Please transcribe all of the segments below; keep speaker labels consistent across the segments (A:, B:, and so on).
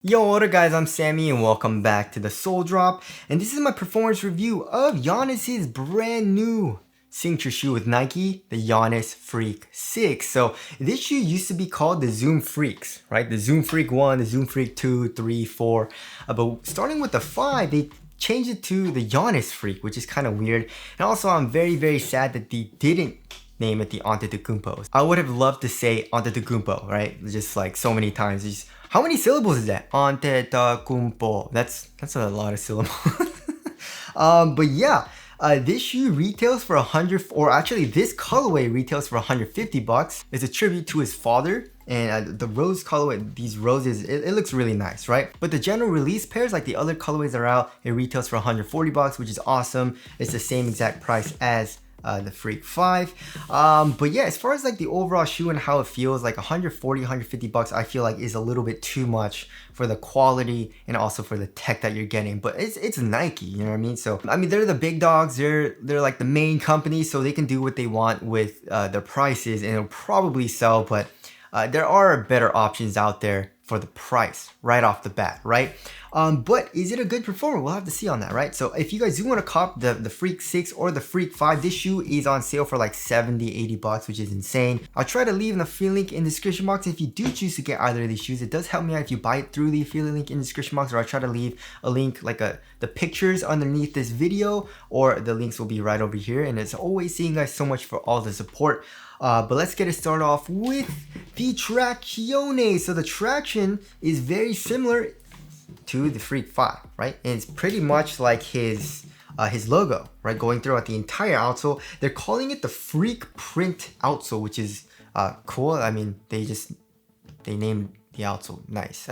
A: Yo, what up guys, I'm Sammy and welcome back to the Soul Drop, and this is my performance review of Giannis's brand new signature shoe with Nike, the Giannis Freak 6. So this shoe used to be called the Zoom Freaks, right? The Zoom Freak 1, the Zoom Freak 2, 3, 4, but starting with the 5, they changed it to the Giannis Freak, which is kind of weird. And also I'm very sad that they didn't name it the Antetokounmpo. I would have loved to say Antetokounmpo, right? Just like so many times. How many syllables is that? Antetokounmpo. That's a lot of syllables. But yeah, this shoe retails for 100, or actually this colorway retails for 150 bucks. It's a tribute to his father. And the rose colorway, these roses, it looks really nice, right? But the general release pairs, like the other colorways that are out, it retails for 140 bucks, which is awesome. It's the same exact price as the Freak 5. But yeah, as far as like the overall shoe and how it feels, like 140, 150 bucks, I feel like is a little bit too much for the quality and also for the tech that you're getting. But it's Nike, you know what I mean? So I mean, they're the big dogs, they're like the main company, so they can do what they want with their prices and it'll probably sell. But there are better options out there for the price right off the bat, right? But is it a good performer? We'll have to see on that, right? So if you guys do want to cop the Freak 6 or the Freak 5, this shoe is on sale for like 70, 80 bucks, which is insane. I'll try to leave an affiliate link in the description box. If you do choose to get either of these shoes, it does help me out if you buy it through the affiliate link in the description box, or I'll try to leave a link like the pictures underneath this video, or the links will be right over here. And as always, thank you guys so much for all the support. But let's get it started off with the traction. So the traction is very similar to the Freak 5, right? And it's pretty much like his logo, right? Going throughout the entire outsole. They're calling it the Freak Print outsole, which is cool. I mean, they named the outsole nice,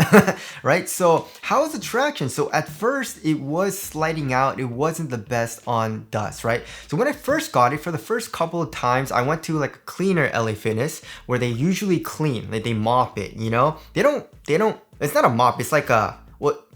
A: right? So how is the traction? So at first it was sliding out. It wasn't the best on dust, right? So when I first got it, for the first couple of times, I went to like a cleaner LA Fitness where they usually clean, like they mop it, you know? They don't, it's not a mop, it's like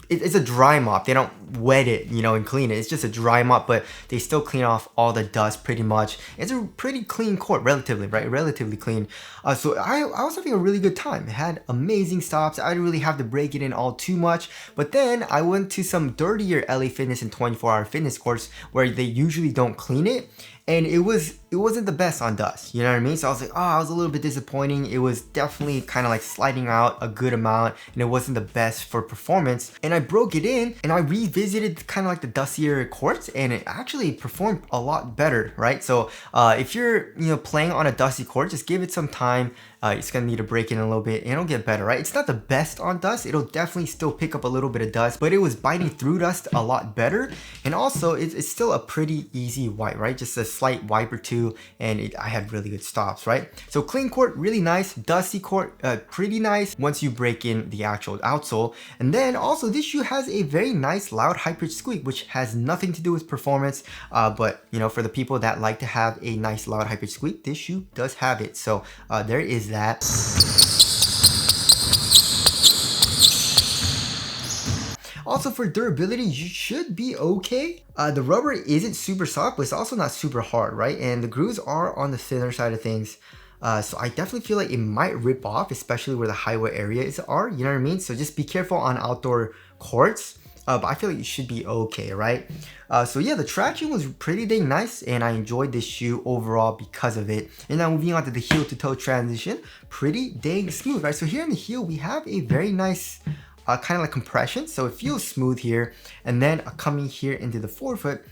A: it's a dry mop. They don't wet it, you know, and clean it. It's just a dry mop, but they still clean off all the dust pretty much. It's a pretty clean court, relatively, right? Relatively clean. So I was having a really good time. It had amazing stops. I didn't really have to break it in all too much. But then I went to some dirtier LA Fitness and 24-hour fitness courts where they usually don't clean it. And it wasn't the best on dust, you know what I mean? So I was like, oh, I was a little bit disappointing. It was definitely kind of like sliding out a good amount, and it wasn't the best for performance. And I broke it in and I revisited kind of like the dustier courts, and it actually performed a lot better, right? So if you're, you know, playing on a dusty court, just give it some time. It's gonna need to break it in a little bit and it'll get better, right? It's not the best on dust. It'll definitely still pick up a little bit of dust, but it was biting through dust a lot better. And also it's still a pretty easy wipe, right? Just a slight wipe or two, and I had really good stops, right? So clean court, really nice. Dusty court, pretty nice once you break in the actual outsole. And then also this shoe has a very nice loud high-pitched squeak, which has nothing to do with performance, but you know, for the people that like to have a nice loud high-pitched squeak, this shoe does have it. So there is that. Also for durability, you should be okay. The rubber isn't super soft, but it's also not super hard, right? And the grooves are on the thinner side of things. So I definitely feel like it might rip off, especially where the highway areas are, you know what I mean? So just be careful on outdoor courts. But I feel like you should be okay, right? So yeah, the traction was pretty dang nice, and I enjoyed this shoe overall because of it. And now moving on to the heel to toe transition, pretty dang smooth, right? So here in the heel, we have a very nice kind of like compression, so it feels smooth here. And then coming here into the forefoot,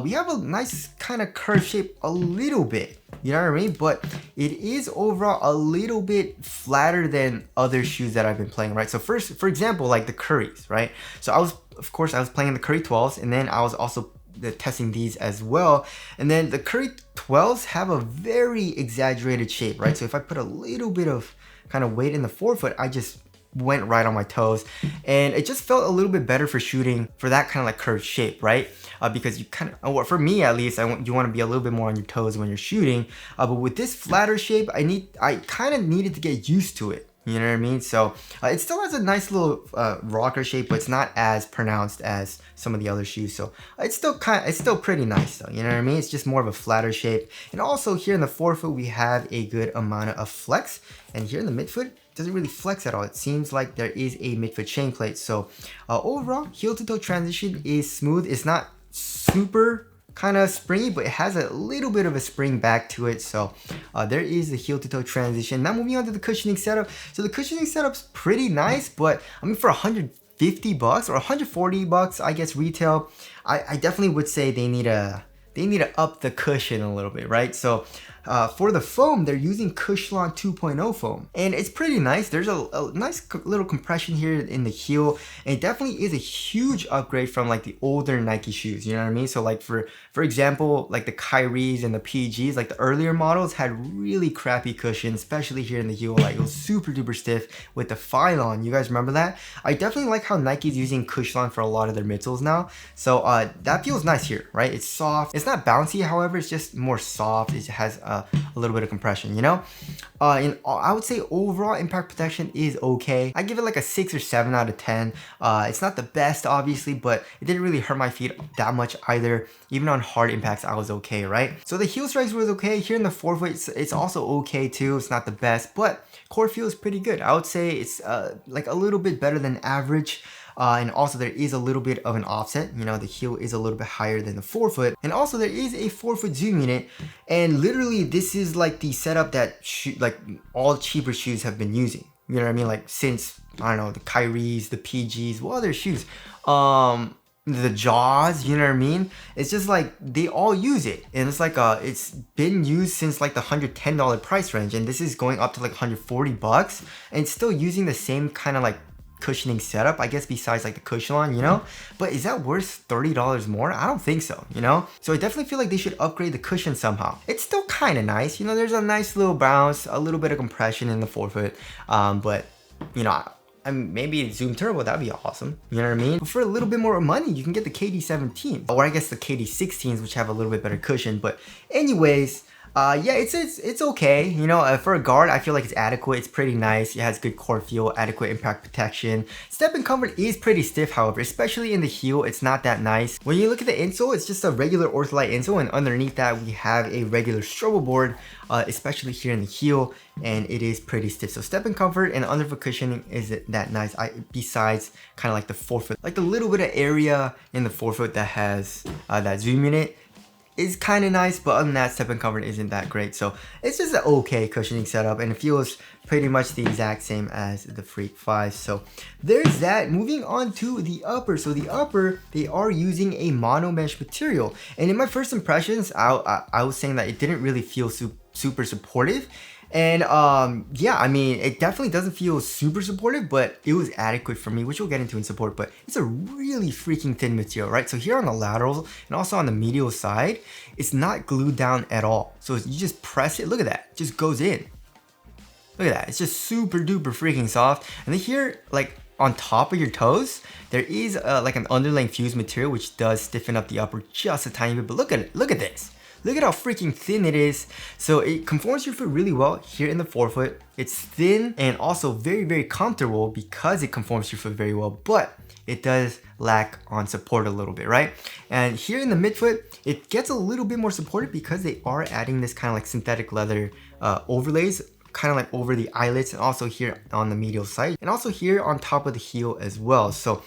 A: we have a nice kind of curved shape a little bit, you know what I mean? But it is overall a little bit flatter than other shoes that I've been playing, right? So first, for example, like the Currys, right? So of course I was playing the Curry 12s, and then I was also testing these as well. And then the Curry 12s have a very exaggerated shape, right? So if I put a little bit of kind of weight in the forefoot, I just went right on my toes, and it just felt a little bit better for shooting for that kind of like curved shape, right? Because you kind of, or for me at least, you want to be a little bit more on your toes when you're shooting. But with this flatter shape, I kind of needed to get used to it. You know what I mean? So it still has a nice little rocker shape, but it's not as pronounced as some of the other shoes. So it's still pretty nice though. You know what I mean? It's just more of a flatter shape. And also here in the forefoot, we have a good amount of flex. And here in the midfoot, doesn't really flex at all. It seems like there is a midfoot chain plate. So overall, heel to toe transition is smooth. It's not super kind of springy, but it has a little bit of a spring back to it. So there is the heel to toe transition. Now moving on to the cushioning setup. So the cushioning setup's pretty nice, but I mean, for $150 or $140, I guess retail, I definitely would say they need to up the cushion a little bit, right? So for the foam, they're using Cushlon 2.0 foam, and it's pretty nice. There's a nice little compression here in the heel, and it definitely is a huge upgrade from like the older Nike shoes, you know what I mean? So like for example, like the Kyries and the PGs, like the earlier models had really crappy cushion, especially here in the heel. Like it was super duper stiff with the Phylon. You guys remember that? I definitely like how Nike's using Cushlon for a lot of their midsoles now. So that feels nice here, right? It's soft. It's not bouncy, however, it's just more soft. It has a little bit of compression, you know? And I would say overall impact protection is okay. I give it like a 6 or 7 out of 10. It's not the best, obviously, but it didn't really hurt my feet that much either. Even on hard impacts, I was okay, right? So the heel strikes was okay. Here in the forefoot, it's also okay too. It's not the best, but core feel is pretty good. I would say it's like a little bit better than average. And also there is a little bit of an offset, you know, the heel is a little bit higher than the forefoot. And also there is a forefoot zoom unit, and literally this is like the setup that like all cheaper shoes have been using. You know what I mean? Like since, I don't know, the Kyries, the PGs, what other shoes? The Jaws, you know what I mean? It's just like they all use it, and it's like it's been used since like the $110 price range, and this is going up to like $140, and it's still using the same kind of like cushioning setup, I guess, besides like the Cushlon, you know? But is that worth $30 more? I don't think so, you know? So I definitely feel like they should upgrade the cushion somehow. It's still kind of nice, you know, there's a nice little bounce, a little bit of compression in the forefoot, but you know, I mean, maybe Zoom Turbo, that'd be awesome, you know what I mean? But for a little bit more money, you can get the KD17, or I guess the KD16s, which have a little bit better cushion. But anyways, yeah, it's okay, you know. For a guard, I feel like it's adequate. It's pretty nice. It has good core feel, adequate impact protection. Step and comfort is pretty stiff, however, especially in the heel. It's not that nice. When you look at the insole, it's just a regular Ortholite insole, and underneath that we have a regular strobo board, especially here in the heel, and it is pretty stiff. So step and comfort and underfoot cushioning isn't that nice. Besides kind of like the forefoot, like the little bit of area in the forefoot that has that zoom unit is kind of nice, but other than that, step and comfort isn't that great. So it's just an okay cushioning setup, and it feels pretty much the exact same as the Freak 5. So there's that. Moving on to the upper. So the upper, they are using a mono mesh material, and in my first impressions, I was saying that it didn't really feel super supportive. And yeah, I mean, it definitely doesn't feel super supportive, but it was adequate for me, which we'll get into in support. But it's a really freaking thin material, right? So here on the laterals and also on the medial side, it's not glued down at all. So you just press it, look at that, it just goes in. Look at that, it's just super duper freaking soft. And then here, like on top of your toes, there is like an underlaying fused material, which does stiffen up the upper just a tiny bit. But look at it, look at this. Look at how freaking thin it is. So it conforms your foot really well here in the forefoot. It's thin and also very, very comfortable because it conforms your foot very well, but it does lack on support a little bit, right? And here in the midfoot, it gets a little bit more supported because they are adding this kind of like synthetic leather overlays, kind of like over the eyelets, and also here on the medial side, and also here on top of the heel as well. So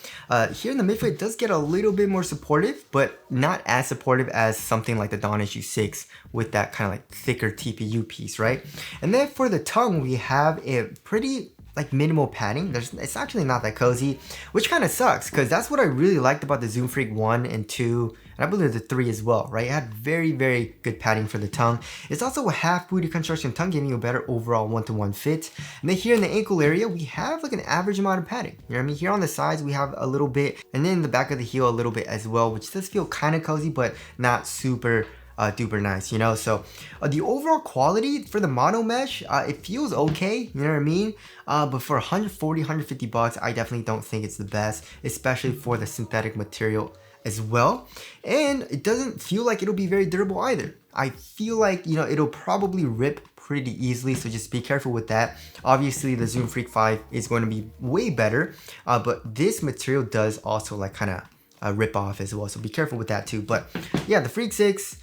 A: here in the midfoot, it does get a little bit more supportive, but not as supportive as something like the Dawn Issue 6 with that kind of like thicker TPU piece, right? And then for the tongue, we have a pretty like minimal padding. It's actually not that cozy, which kind of sucks, because that's what I really liked about the Zoom Freak 1 and 2, and I believe the 3 as well, right? It had very, very good padding for the tongue. It's also a half booty construction tongue, giving you a better overall one-to-one fit. And then here in the ankle area, we have like an average amount of padding. You know what I mean? Here on the sides, we have a little bit, and then in the back of the heel a little bit as well, which does feel kind of cozy, but not super duper nice, you know? So the overall quality for the mono mesh, it feels okay, you know what I mean? But for 140, 150 bucks, I definitely don't think it's the best, especially for the synthetic material as well. And it doesn't feel like it'll be very durable either. I feel like, you know, it'll probably rip pretty easily, so just be careful with that. Obviously the Zoom Freak 5 is going to be way better, but this material does also like kind of rip off as well, so be careful with that too. But yeah, the Freak 6,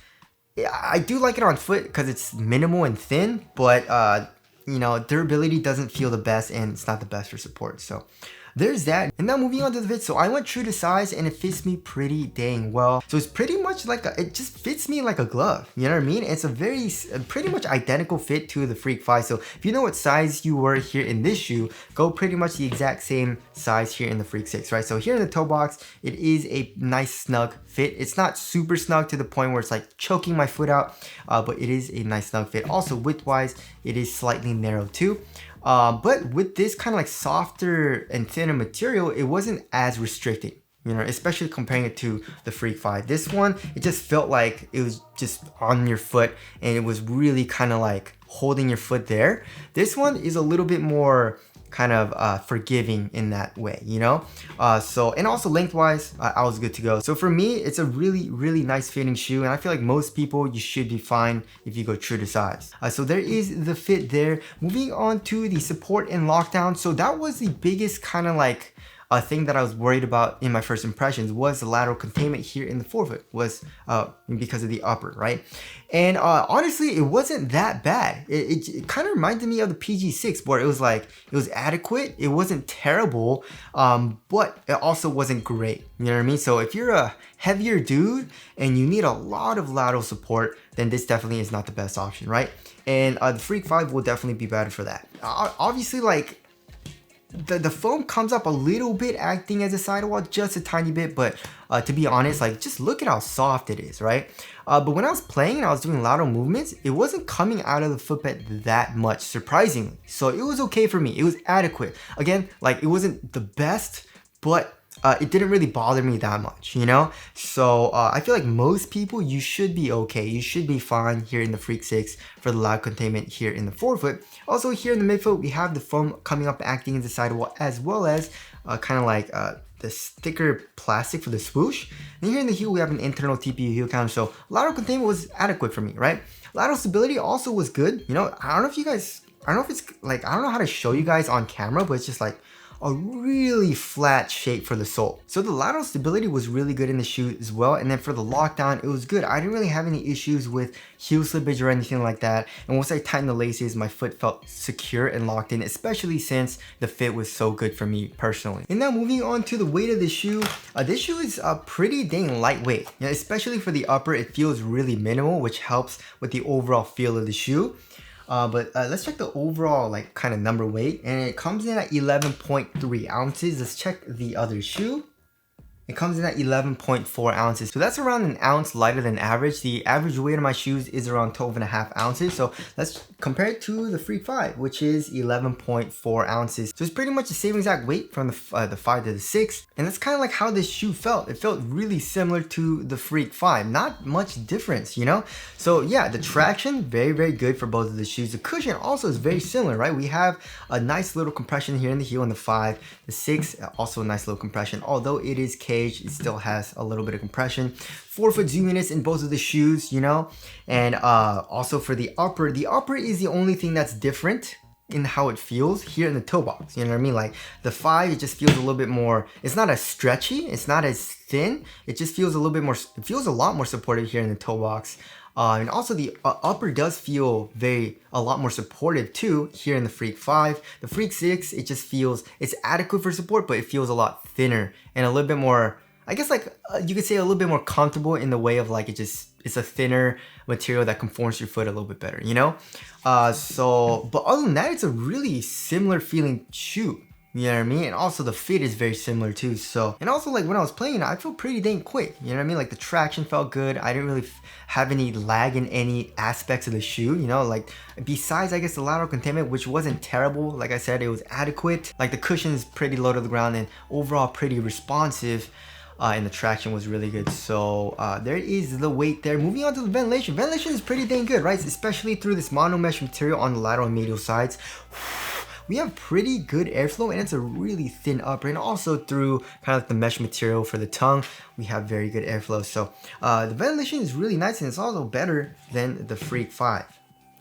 A: I do like it on foot because it's minimal and thin, but you know, durability doesn't feel the best and it's not the best for support. So there's that. And now moving on to the fit. So I went true to size and it fits me pretty dang well. So it's pretty much like it just fits me like a glove. You know what I mean? It's a pretty much identical fit to the Freak 5. So if you know what size you were here in this shoe, go pretty much the exact same size here in the Freak 6, right? So here in the toe box, it is a nice snug fit. It's not super snug to the point where it's like choking my foot out, but it is a nice snug fit. Also width wise, it is slightly narrow too. But with this kind of like softer and thinner material, it wasn't as restricting, you know, especially comparing it to the Freak 5. This one, it just felt like it was just on your foot and it was really kind of like holding your foot there. This one is a little bit more kind of forgiving in that way, you know. And also lengthwise, I was good to go. So for me, it's a really nice fitting shoe, and I feel like most people, you should be fine if you go true to size. So there is the fit there. Moving on to the support and lockdown. So that was the biggest kind of like thing that I was worried about in my first impressions, was the lateral containment here in the forefoot, was because of the upper, right? And honestly, it wasn't that bad. It kind of reminded me of the PG6, where it was like, it was adequate, it wasn't terrible, but it also wasn't great, you know what I mean? So if you're a heavier dude and you need a lot of lateral support, then this definitely is not the best option, right? And the Freak 5 will definitely be better for that. Obviously, like, the foam comes up a little bit acting as a sidewall, just a tiny bit, but to be honest, like, just look at how soft it is, right? But when I was playing and I was doing lateral movements, it wasn't coming out of the footbed that much, surprisingly. So it was okay for me. It was adequate. Again, like, it wasn't the best, but it didn't really bother me that much, you know? So I feel like most people, you should be okay. You should be fine here in the Freak 6 for the lateral containment here in the forefoot. Also here in the midfoot, we have the foam coming up acting as a sidewall, as well as kind of like the thicker plastic for the swoosh. And here in the heel, we have an internal TPU heel counter. So lateral containment was adequate for me, right? Lateral stability also was good. You know, I don't know if you guys, I don't know if it's like, I don't know how to show you guys on camera, but it's just like a really flat shape for the sole. So the lateral stability was really good in the shoe as well. And then for the lockdown, it was good. I didn't really have any issues with heel slippage or anything like that. And once I tightened the laces, my foot felt secure and locked in, especially since the fit was so good for me personally. And now moving on to the weight of the shoe. This shoe is pretty dang lightweight. You know, especially for the upper, it feels really minimal, which helps with the overall feel of the shoe. But let's check the overall like kind of number weight, and it comes in at 11.3 ounces. Let's check the other shoe. It comes in at 11.4 ounces. So that's around an ounce lighter than average. The average weight of my shoes is around 12.5 ounces. So let's compare it to the Freak 5, which is 11.4 ounces. So it's pretty much the same exact weight from the 5 to the 6. And that's kind of like how this shoe felt. It felt really similar to the Freak 5. Not much difference, you know? So yeah, the traction, very good for both of the shoes. The cushion also is very similar, right? We have a nice little compression here in the heel in the 5. The 6, also a nice little compression. Although it is caged, it still has a little bit of compression. Forefoot zoominess in both of the shoes, you know. And also for the upper is the only thing that's different in how it feels here in the toe box. You know what I mean? Like the 5, it just feels a little bit more, it's not as stretchy, it's not as thin, it just feels a little bit more, it feels a lot more supportive here in the toe box. And also the upper does feel a lot more supportive too here in the Freak 5. The Freak 6, it just feels, it's adequate for support, but it feels a lot thinner and a little bit more, I guess like you could say a little bit more comfortable in the way of like it's a thinner material that conforms your foot a little bit better, you know? But other than that, it's a really similar feeling shoe. You know what I mean? And also the fit is very similar too. So, and also like when I was playing, I feel pretty dang quick. You know what I mean? Like the traction felt good. I didn't really have any lag in any aspects of the shoe, you know, like besides, I guess, the lateral containment, which wasn't terrible. Like I said, it was adequate. Like the cushion is pretty low to the ground and overall pretty responsive. And the traction was really good. So there is the weight there. Moving on to the ventilation. Ventilation is pretty dang good, right? Especially through this mono mesh material on the lateral and medial sides. We have pretty good airflow, and it's a really thin upper, and also through kind of like the mesh material for the tongue, we have very good airflow. So the ventilation is really nice, and it's also better than the Freak 5.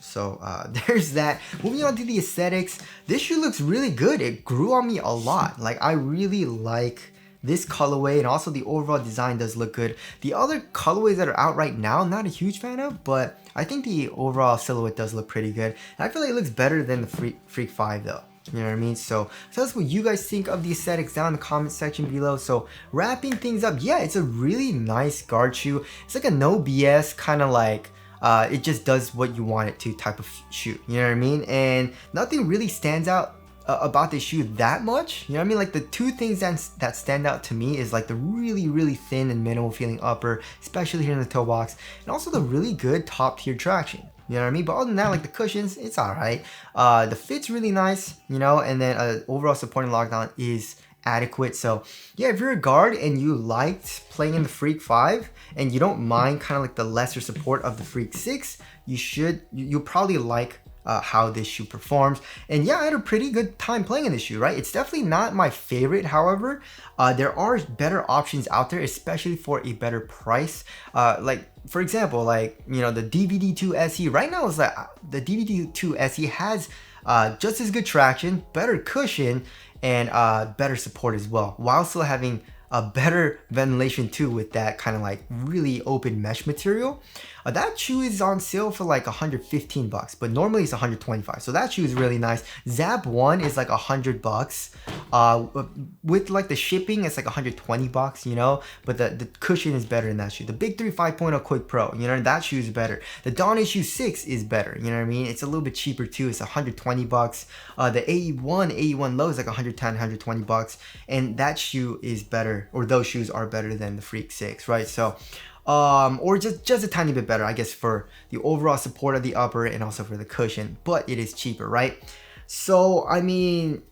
A: So there's that. Moving on to the aesthetics, this shoe looks really good. It grew on me a lot. Like I really like this colorway and also the overall design does look good. The other colorways that are out right now, not a huge fan of, but I think the overall silhouette does look pretty good. And I feel like it looks better than the Freak 5 though. You know what I mean? So tell us what you guys think of the aesthetics down in the comment section below. So wrapping things up, yeah, it's a really nice guard shoe. It's like a no BS kind of like, it just does what you want it to type of shoe. You know what I mean? And nothing really stands out about this shoe that much. You know what I mean? Like the two things that stand out to me is like the really thin and minimal feeling upper, especially here in the toe box, and also the really good top tier traction. You know what I mean? But other than that, like the cushions, it's all right. The fit's really nice, you know, and then overall supporting lockdown is adequate. So yeah, if you're a guard and you liked playing in the Freak 5 and you don't mind kind of like the lesser support of the Freak 6, you'll probably like how this shoe performs. And yeah, I had a pretty good time playing in this shoe, right? It's definitely not my favorite, however. There are better options out there, especially for a better price. Like for example, like, you know, the DVD2 SE right now is like the DVD2 SE has just as good traction, better cushion, and better support as well, while still having a better ventilation too with that kind of like really open mesh material. That shoe is on sale for like 115 bucks, but normally it's 125. So that shoe is really nice. Zap 1 is like 100 bucks. With like the shipping, it's like 120 bucks, you know, but the cushion is better in that shoe. The Big 3 5.0 Quick Pro, you know, that shoe is better. The Dawn Issue 6 is better, you know what I mean? It's a little bit cheaper too. It's 120 bucks. The AE1 Low is like 110, 120 bucks. And that shoe is better, or those shoes are better than the Freak 6, right? So, or just a tiny bit better, I guess, for the overall support of the upper and also for the cushion, but it is cheaper, right? So, I mean,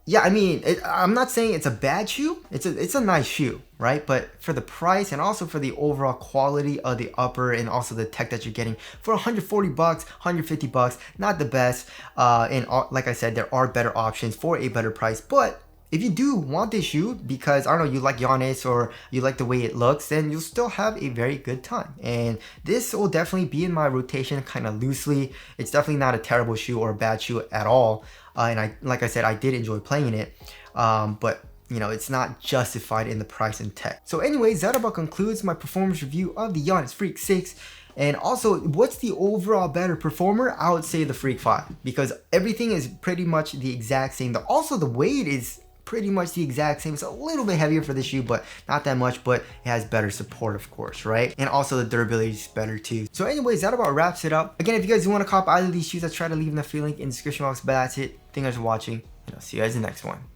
A: yeah, I mean, I'm not saying it's a bad shoe. It's a nice shoe, right? But for the price and also for the overall quality of the upper and also the tech that you're getting for 140 bucks, 150 bucks, not the best. And like I said, there are better options for a better price, but if you do want this shoe because, I don't know, you like Giannis or you like the way it looks, then you'll still have a very good time. And this will definitely be in my rotation kind of loosely. It's definitely not a terrible shoe or a bad shoe at all. And like I said, I did enjoy playing it. But you know, it's not justified in the price and tech. So anyways, that about concludes my performance review of the Giannis Freak 6. And also, what's the overall better performer? I would say the Freak 5, because everything is pretty much the exact same. Also, the weight is pretty much the exact same. It's a little bit heavier for the shoe, but not that much, but it has better support, of course, right? And also the durability is better too. So anyways, that about wraps it up. Again, if you guys want to cop either of these shoes, I'll try to leave them in the free link in the description box, but that's it. Thank you guys for watching, and I'll see you guys in the next one.